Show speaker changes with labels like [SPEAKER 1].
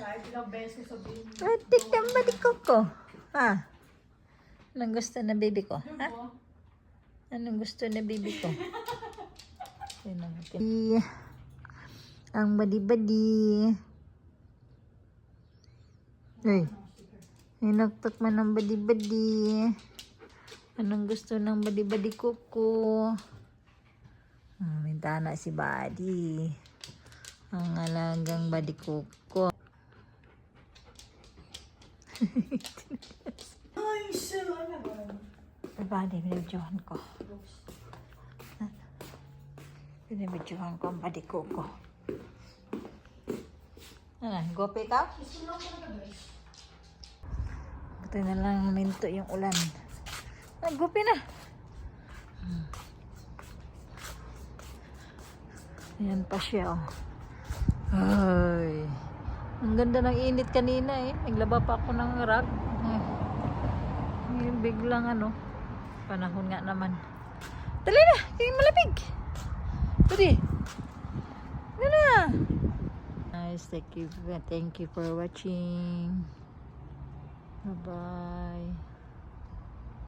[SPEAKER 1] kahit ilang beses sabihin.
[SPEAKER 2] Atik na ba di ko? Ha? Anong gusto na baby ko? Ha? Anong gusto na baby ko? Ang badi-badi. Ay, hinagtak man ng badi-badi. Anong gusto ng badi-badi kuko? Minta na si Buddy. Ang alagang badi kuko.
[SPEAKER 1] Ay, sila naman.
[SPEAKER 2] Buddy, binibidyohan ko. Binibidyohan ko ang badi kuko. Ano, gope ka? Buti na lang minto yung ulan. Gope na. Ayan pa siya, oh. Ay. Ang ganda ng init kanina, eh. Naglaba pa ako ng rag. Ngayon biglang, panahon nga naman. Dali na! Kaya malapig! Dali! Dali na! Nice. Thank you for watching. Bye-bye.